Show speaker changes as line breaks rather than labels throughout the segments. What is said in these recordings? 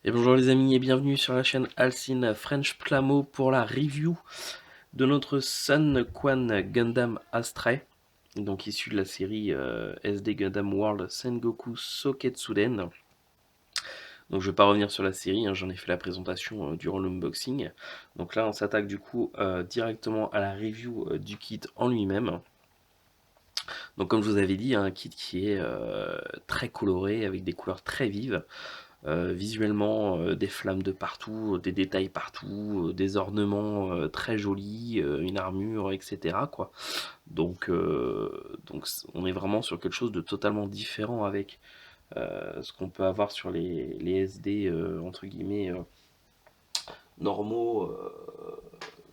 Et bonjour les amis et bienvenue sur la chaîne Alcine French Plamo pour la review de notre Sun Quan Gundam Astray, donc issu de la série SD Gundam World Sengoku Soketsuden. Donc je ne vais pas revenir sur la série, hein, j'en ai fait la présentation durant l'unboxing. Donc là on s'attaque du coup directement à la review du kit en lui-même. Donc comme je vous avais dit, un kit qui est très coloré avec des couleurs très vives. Visuellement, des flammes de partout, des détails partout, des ornements très jolis, une armure, etc. quoi. Donc on est vraiment sur quelque chose de totalement différent avec ce qu'on peut avoir sur les SD entre guillemets normaux,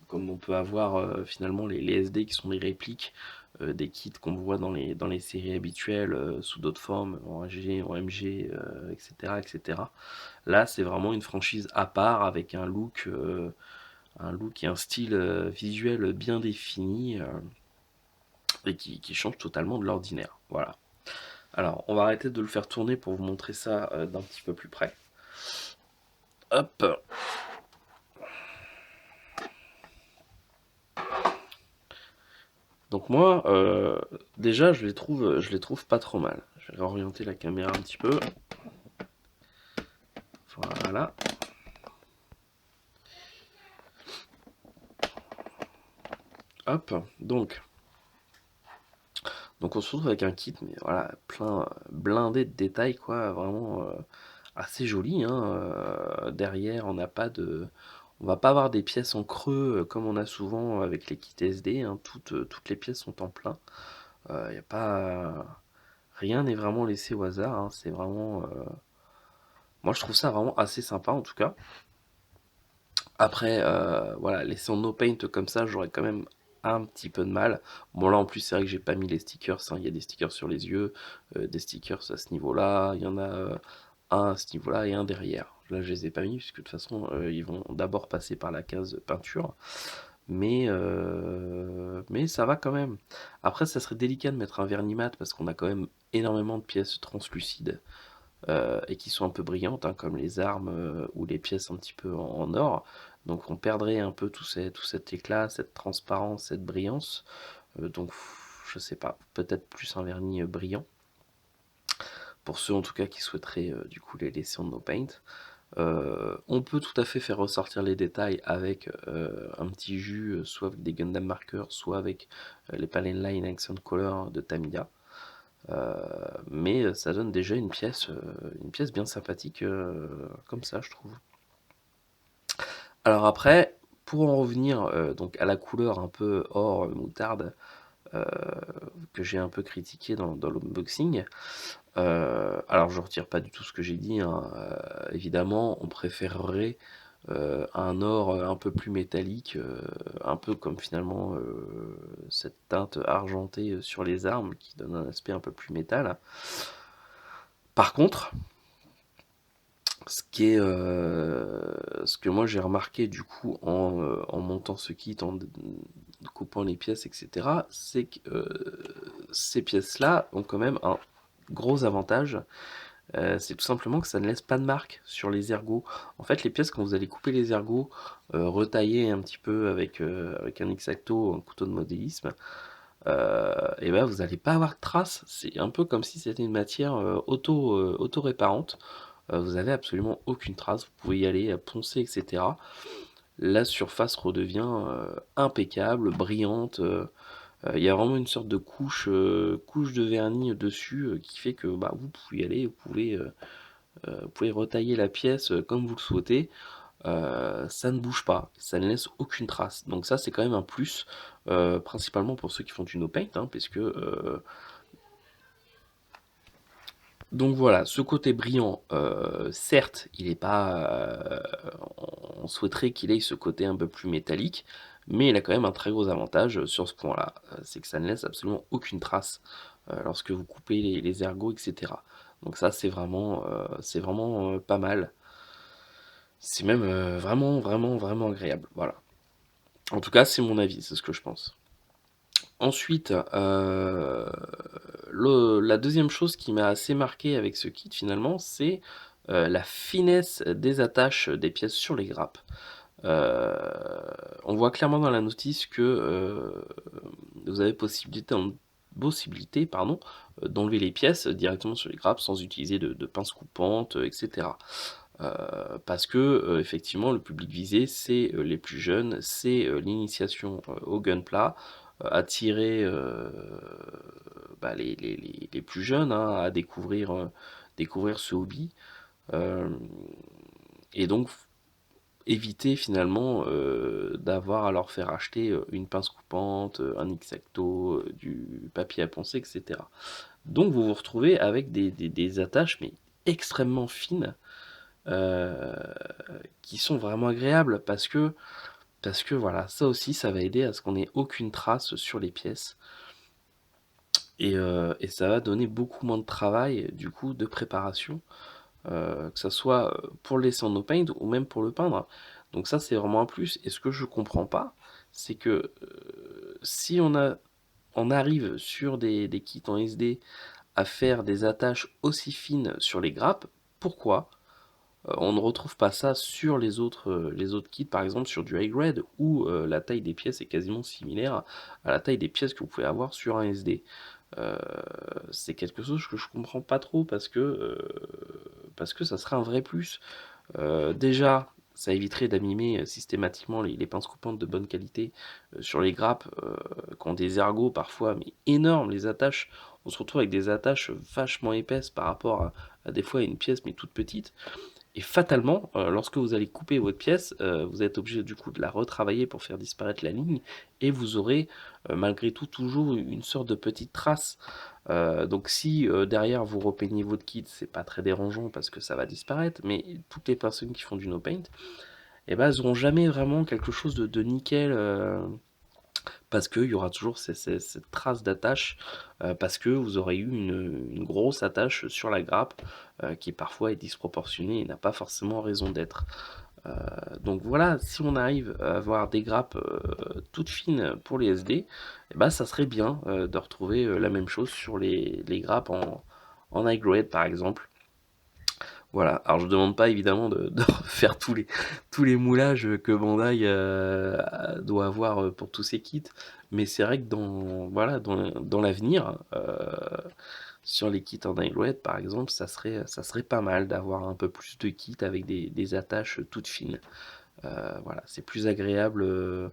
comme on peut avoir finalement les SD qui sont des répliques des kits qu'on voit dans les séries habituelles sous d'autres formes, en AG, en MG, etc., etc. Là, c'est vraiment une franchise à part avec un look et un style visuel bien défini et qui change totalement de l'ordinaire. Voilà. Alors, on va arrêter de le faire tourner pour vous montrer ça d'un petit peu plus près. Hop. Donc moi, déjà, je les trouve pas trop mal. Je vais réorienter la caméra un petit peu. Voilà. Hop. Donc on se retrouve avec un kit, mais voilà, plein blindé de détails, quoi, vraiment assez joli. Hein, derrière, on va pas avoir des pièces en creux comme on a souvent avec les kits SD. Hein, toutes les pièces sont en plein. Y a pas, rien n'est vraiment laissé au hasard. Hein, c'est vraiment, moi je trouve ça vraiment assez sympa en tout cas. Après, voilà, laisser en no paint comme ça, j'aurais quand même un petit peu de mal. Bon, là en plus, c'est vrai que j'ai pas mis les stickers. Hein. Il y a des stickers sur les yeux, des stickers à ce niveau-là. Il y en a un à ce niveau-là et un derrière. Là, je les ai pas mis, puisque de toute façon, ils vont d'abord passer par la case peinture. Mais ça va quand même. Après, ça serait délicat de mettre un vernis mat parce qu'on a quand même énormément de pièces translucides et qui sont un peu brillantes, hein, comme les armes ou les pièces un petit peu en or. Donc on perdrait un peu tout cet éclat, cette transparence, cette brillance. Donc je sais pas, peut-être plus un vernis brillant. Pour ceux en tout cas qui souhaiteraient du coup les laisser en no paint. On peut tout à fait faire ressortir les détails avec un petit jus, soit avec des Gundam markers, soit avec les Palette Line Accent Color de Tamiya. Mais ça donne déjà une pièce bien sympathique comme ça, je trouve. Alors après, pour en revenir donc à la couleur un peu or moutarde euh, que j'ai un peu critiqué dans l'unboxing, alors je retire pas du tout ce que j'ai dit. Hein, évidemment, on préférerait un or un peu plus métallique, un peu comme finalement cette teinte argentée sur les armes qui donne un aspect un peu plus métal. Par contre, ce que moi j'ai remarqué du coup en montant ce kit, en coupant les pièces, etc., c'est que ces pièces-là ont quand même un gros avantage. C'est tout simplement que ça ne laisse pas de marque sur les ergots. En fait, les pièces, quand vous allez couper les ergots, retailler un petit peu avec un X-Acto, un couteau de modélisme, et ben vous n'allez pas avoir de traces. C'est un peu comme si c'était une matière auto-réparante. Vous avez absolument aucune trace, vous pouvez y aller, poncer, etc. La surface redevient impeccable, brillante. Il y a vraiment une sorte de couche de vernis dessus qui fait que bah, vous pouvez y aller, vous pouvez retailler la pièce comme vous le souhaitez. Ça ne bouge pas, ça ne laisse aucune trace. Donc ça c'est quand même un plus, principalement pour ceux qui font du no paint, hein, parce que donc voilà, ce côté brillant, certes, il est pas, on souhaiterait qu'il ait ce côté un peu plus métallique, mais il a quand même un très gros avantage sur ce point-là, c'est que ça ne laisse absolument aucune trace lorsque vous coupez les ergots, etc. Donc ça, c'est vraiment pas mal. C'est même vraiment, vraiment, vraiment agréable. Voilà. En tout cas, c'est mon avis, c'est ce que je pense. Ensuite, la deuxième chose qui m'a assez marqué avec ce kit finalement, c'est la finesse des attaches des pièces sur les grappes. On voit clairement dans la notice que vous avez possibilité d'enlever les pièces directement sur les grappes sans utiliser de pince coupante, etc. Parce que effectivement le public visé c'est les plus jeunes, c'est l'initiation au gunpla, attirer les plus jeunes hein, à découvrir ce hobby. Euh, et donc éviter finalement d'avoir à leur faire acheter une pince coupante, un X-Acto, du papier à poncer, etc. Donc vous vous retrouvez avec des attaches mais extrêmement fines euh, qui sont vraiment agréables parce que voilà, ça aussi ça va aider à ce qu'on ait aucune trace sur les pièces et ça va donner beaucoup moins de travail du coup de préparation que ça soit pour le laisser en no paint ou même pour le peindre. Donc ça c'est vraiment un plus. Et ce que je comprends pas, c'est que si on arrive sur des kits en SD à faire des attaches aussi fines sur les grappes, pourquoi on ne retrouve pas ça sur les autres kits, par exemple sur du high grade, où la taille des pièces est quasiment similaire à la taille des pièces que vous pouvez avoir sur un SD. Euh, c'est quelque chose que je comprends pas trop parce que ça serait un vrai plus. Déjà, ça éviterait d'abîmer systématiquement les pinces coupantes de bonne qualité sur les grappes qui ont des ergots parfois mais énormes. Les attaches, on se retrouve avec des attaches vachement épaisses par rapport à des fois une pièce mais toute petite. Et fatalement, lorsque vous allez couper votre pièce, vous êtes obligé du coup de la retravailler pour faire disparaître la ligne, et vous aurez malgré tout toujours une sorte de petite trace. Donc si derrière vous repeignez votre kit, c'est pas très dérangeant parce que ça va disparaître, mais toutes les personnes qui font du no paint, eh ben, elles n'auront jamais vraiment quelque chose de nickel. Parce qu'il y aura toujours cette trace d'attache, parce que vous aurez eu une grosse attache sur la grappe, qui parfois est disproportionnée et n'a pas forcément raison d'être. Donc voilà, si on arrive à avoir des grappes toutes fines pour les SD, eh ben, ça serait bien de retrouver la même chose sur les grappes en high grade par exemple. Voilà, alors je demande pas évidemment de refaire tous les moulages que Bandai doit avoir pour tous ses kits, mais c'est vrai que voilà, dans l'avenir, sur les kits en Nightwed par exemple, ça serait pas mal d'avoir un peu plus de kits avec des attaches toutes fines. Voilà, c'est plus agréable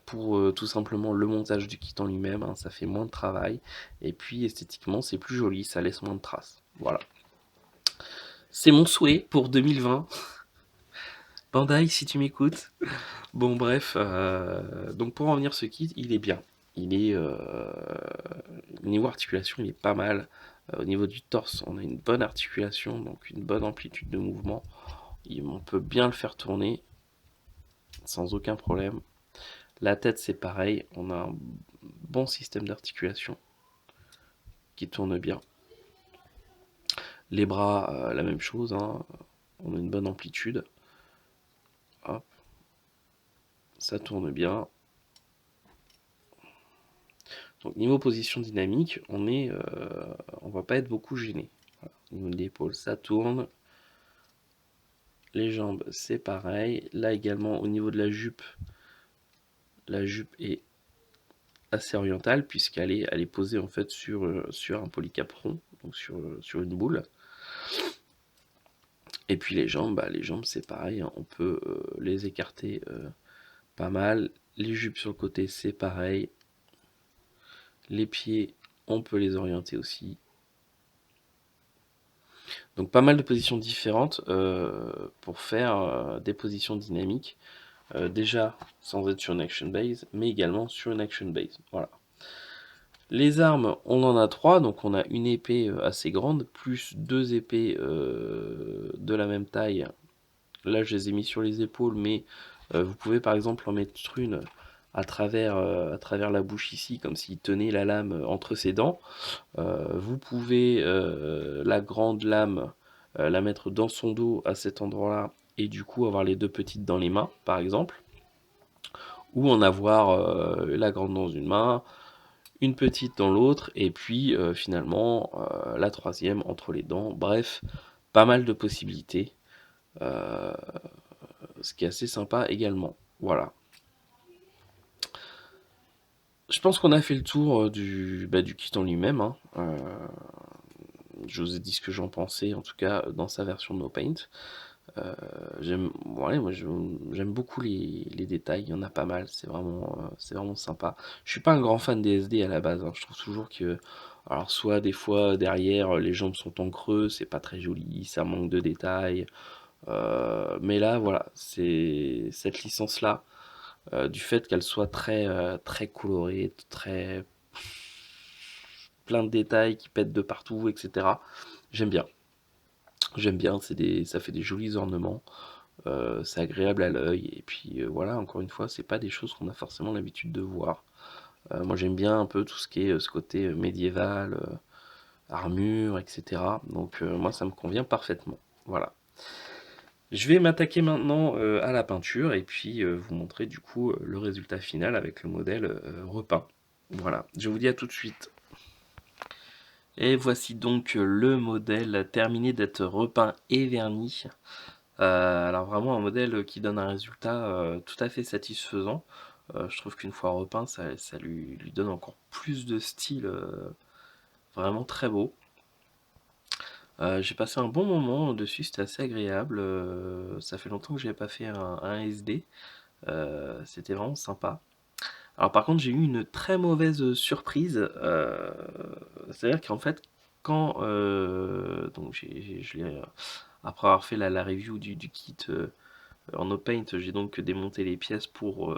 pour tout simplement le montage du kit en lui-même, hein, ça fait moins de travail, et puis esthétiquement c'est plus joli, ça laisse moins de traces. Voilà. C'est mon souhait pour 2020. Bandai, si tu m'écoutes. Bon, bref. Donc, pour en venir, ce kit, il est bien. Il est. Niveau articulation, il est pas mal. Au niveau du torse, on a une bonne articulation, donc une bonne amplitude de mouvement. On peut bien le faire tourner sans aucun problème. La tête, c'est pareil. On a un bon système d'articulation qui tourne bien. Les bras, la même chose. Hein. On a une bonne amplitude. Hop. Ça tourne bien. Donc niveau position dynamique, on va pas être beaucoup gêné. Voilà. Au niveau de l'épaule, ça tourne. Les jambes, c'est pareil. Là également, au niveau de la jupe est assez orientale puisqu'elle est posée en fait sur un polycap rond, donc sur une boule. Et puis les jambes c'est pareil, hein. On peut les écarter pas mal. Les jupes sur le côté, c'est pareil. Les pieds, on peut les orienter aussi. Donc pas mal de positions différentes pour faire des positions dynamiques. Déjà sans être sur une action base, mais également sur une action base. Voilà. Les armes, on en a 3, donc on a une épée assez grande, plus 2 épées de la même taille. Là je les ai mis sur les épaules, mais vous pouvez par exemple en mettre une à travers la bouche ici, comme s'il tenait la lame entre ses dents. Vous pouvez la grande lame la mettre dans son dos à cet endroit-là et du coup avoir les deux petites dans les mains, par exemple. Ou en avoir la grande dans une main, une petite dans l'autre, et puis finalement la troisième entre les dents. Bref, pas mal de possibilités, euh, ce qui est assez sympa également. Voilà. Je pense qu'on a fait le tour du kit en lui-même, hein. Je vous ai dit ce que j'en pensais, en tout cas dans sa version No Paint. Moi j'aime beaucoup les détails, il y en a pas mal, c'est vraiment sympa. Je suis pas un grand fan des SD à la base, hein. Je trouve toujours que, alors soit des fois derrière les jambes sont en creux, c'est pas très joli, ça manque de détails. Mais là voilà, c'est cette licence-là, du fait qu'elle soit très colorée, très plein de détails qui pètent de partout, etc. J'aime bien. J'aime bien, ça fait des jolis ornements. C'est agréable à l'œil et puis voilà, encore une fois, c'est pas des choses qu'on a forcément l'habitude de voir. Moi j'aime bien un peu tout ce qui est ce côté médiéval, armure, etc. Donc moi ça me convient parfaitement. Voilà. Je vais m'attaquer maintenant à la peinture et puis vous montrer du coup le résultat final avec le modèle repeint. Voilà, je vous dis à tout de suite. Et voici donc le modèle terminé d'être repeint et verni. Alors vraiment un modèle qui donne un résultat tout à fait satisfaisant. Je trouve qu'une fois repeint, ça lui donne encore plus de style, vraiment très beau. J'ai passé un bon moment dessus, c'était assez agréable. Ça fait longtemps que j'avais pas fait un SD. C'était vraiment sympa. Alors par contre, j'ai eu une très mauvaise surprise. C'est-à-dire qu'en fait, quand donc après avoir fait la review du kit en no paint, j'ai donc démonté les pièces pour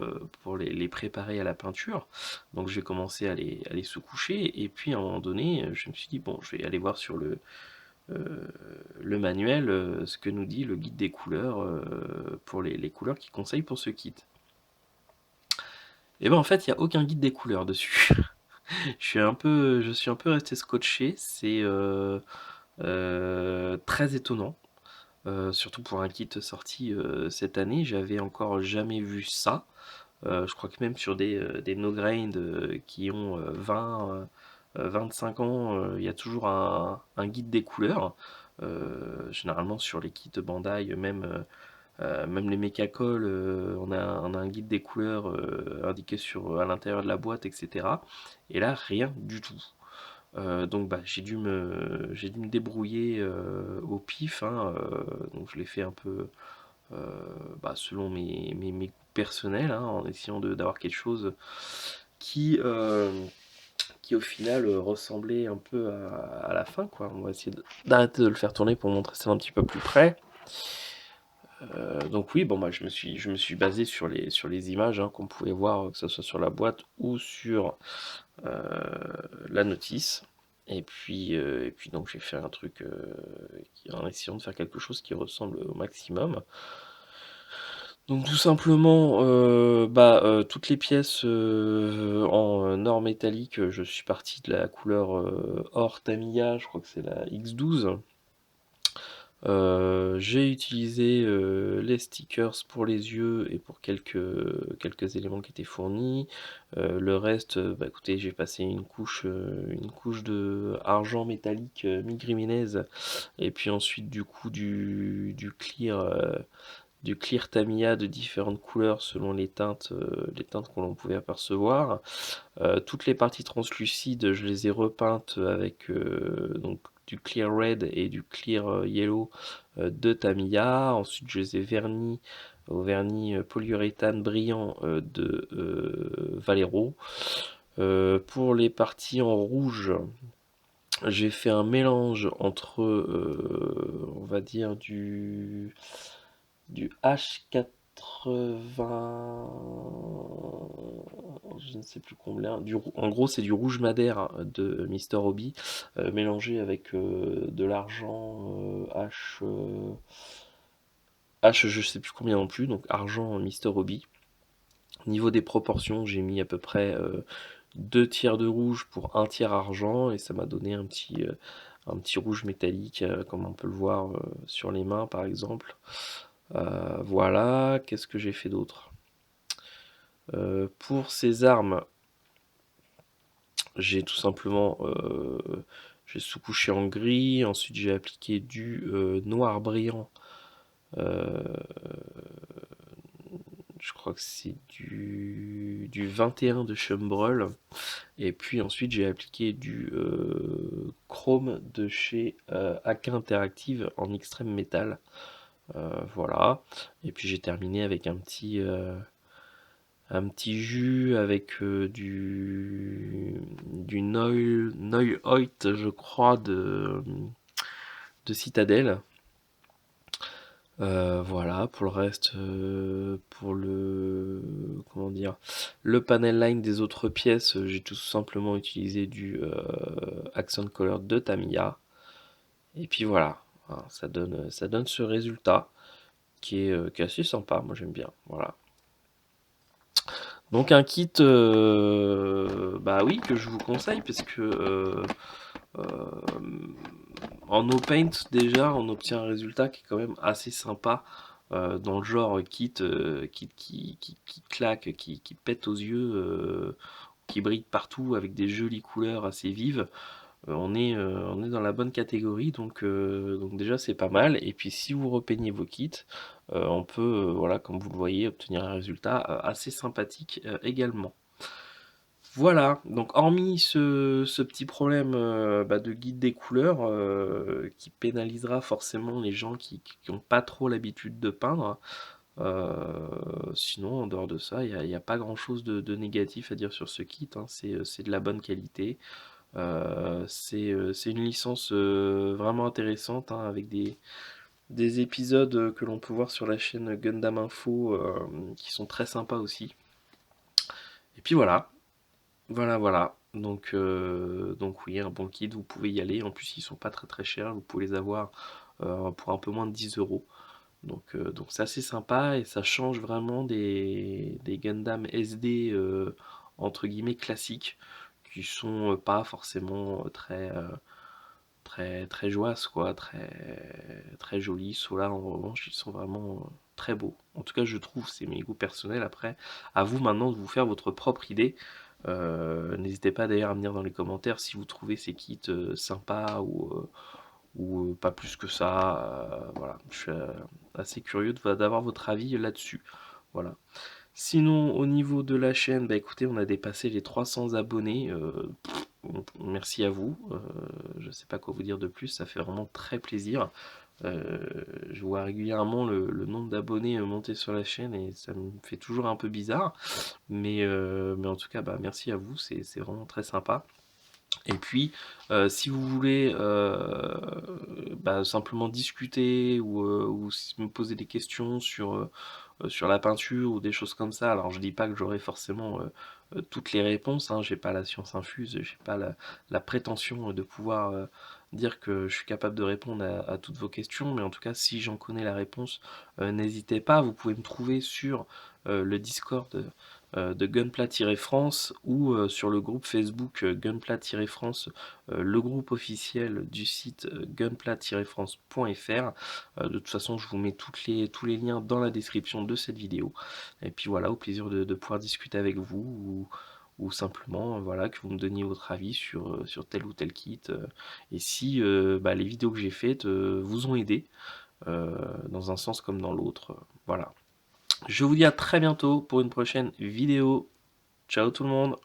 les préparer à la peinture. Donc j'ai commencé à les sous-coucher et puis à un moment donné, je me suis dit bon, je vais aller voir sur le manuel ce que nous dit le guide des couleurs pour les couleurs qu'il conseille pour ce kit. Et ben en fait, il n'y a aucun guide des couleurs dessus. Je suis un peu resté scotché. C'est très étonnant. Surtout pour un kit sorti cette année, j'avais encore jamais vu ça. Je crois que même sur des no-grind qui ont 25 ans, il y a toujours un guide des couleurs. Généralement sur les kits Bandai, même les mécacols, on a un guide des couleurs indiqué à l'intérieur de la boîte, etc. Et là, rien du tout. Donc bah, j'ai dû me débrouiller au pif, hein, donc je l'ai fait un peu bah, selon mes goûts personnels, hein, en essayant d'avoir quelque chose qui, euh, qui au final ressemblait un peu à la fin, quoi. On va essayer d'arrêter de le faire tourner pour montrer ça un petit peu plus près. Donc oui, bon bah je me suis basé sur les images hein, qu'on pouvait voir, que ce soit sur la boîte ou sur la notice. Et puis donc j'ai fait un truc en essayant de faire quelque chose qui ressemble au maximum. Donc tout simplement, toutes les pièces en or métallique, je suis parti de la couleur or Tamiya, je crois que c'est la X12. J'ai utilisé les stickers pour les yeux et pour quelques éléments qui étaient fournis. Le reste, bah écoutez, j'ai passé une couche de argent métallique mi-griminaise et puis ensuite du coup du clear Tamiya de différentes couleurs selon les teintes qu'on pouvait apercevoir. Toutes les parties translucides, je les ai repeintes avec donc du clear red et du clear yellow de Tamiya. Ensuite, je les ai vernis au vernis polyuréthane brillant de Valero. Pour les parties en rouge, j'ai fait un mélange entre, on va dire, du H80, je ne sais plus combien. En gros, c'est du rouge madère de Mister Hobby, mélangé avec de l'argent H, je sais plus combien non plus, donc argent Mister Hobby. Au niveau des proportions, j'ai mis à peu près 2 tiers de rouge pour un tiers argent, et ça m'a donné un petit rouge métallique, comme on peut le voir sur les mains par exemple. Voilà, qu'est-ce que j'ai fait d'autre? Pour ces armes, j'ai tout simplement j'ai sous-couché en gris, ensuite j'ai appliqué du noir brillant. Je crois que c'est du 21 de Chumbrel. Et puis ensuite j'ai appliqué du chrome de chez AK Interactive en extrême métal. Voilà. Et puis j'ai terminé avec un petit jus avec du Neuholt, je crois, de Citadel. Voilà, pour le reste, pour comment dire, le panel line des autres pièces, j'ai tout simplement utilisé du Accent Color de Tamiya. Et puis voilà, hein, ça donne ce résultat qui est assez sympa, moi j'aime bien. Voilà. Donc un kit, bah oui, que je vous conseille, parce que euh, en no paint déjà, on obtient un résultat qui est quand même assez sympa. Dans le genre kit qui claque, qui pète aux yeux, qui brille partout avec des jolies couleurs assez vives. On est dans la bonne catégorie, donc déjà c'est pas mal. Et puis si vous repeignez vos kits, on peut, voilà, comme vous le voyez, obtenir un résultat assez sympathique également. Voilà, donc hormis ce petit problème bah, de guide des couleurs qui pénalisera forcément les gens qui n'ont pas trop l'habitude de peindre, sinon en dehors de ça, il n'y a pas grand-chose de négatif à dire sur ce kit, hein. C'est de la bonne qualité. C'est une licence vraiment intéressante, hein, avec des épisodes que l'on peut voir sur la chaîne Gundam Info qui sont très sympas aussi. Et puis voilà, voilà. Donc oui, un bon kit, vous pouvez y aller. En plus, ils sont pas très très chers, vous pouvez les avoir pour un peu moins de 10 euros. Donc c'est assez sympa et ça change vraiment des Gundam SD entre guillemets classiques qui sont pas forcément très joyeux quoi, très jolis. Ceux-là en revanche ils sont vraiment très beaux. En tout cas je trouve, c'est mes goûts personnels. Après, à vous maintenant de vous faire votre propre idée. N'hésitez pas d'ailleurs à me dire dans les commentaires si vous trouvez ces kits sympas ou pas plus que ça. Voilà, je suis assez curieux d'avoir votre avis là-dessus. Voilà. Sinon, au niveau de la chaîne, bah écoutez, on a dépassé les 300 abonnés. Merci à vous. Je sais pas quoi vous dire de plus, ça fait vraiment très plaisir. Euh, je vois régulièrement le nombre d'abonnés monter sur la chaîne et ça me fait toujours un peu bizarre. Mais en tout cas, bah, merci à vous, c'est vraiment très sympa. Et puis, si vous voulez bah, simplement discuter ou me poser des questions sur la peinture ou des choses comme ça, alors je dis pas que j'aurai forcément toutes les réponses, hein, j'ai pas la science infuse, j'ai pas la prétention de pouvoir dire que je suis capable de répondre à toutes vos questions, mais en tout cas, si j'en connais la réponse, n'hésitez pas, vous pouvez me trouver sur le Discord de Gunpla-France ou sur le groupe Facebook Gunpla-France, le groupe officiel du site gunpla-france.fr. De toute façon, je vous mets tous les liens dans la description de cette vidéo. Et puis voilà, au plaisir de pouvoir discuter avec vous ou simplement voilà, que vous me donniez votre avis sur tel ou tel kit. Et si bah, les vidéos que j'ai faites vous ont aidé dans un sens comme dans l'autre. Voilà. Je vous dis à très bientôt pour une prochaine vidéo. Ciao tout le monde!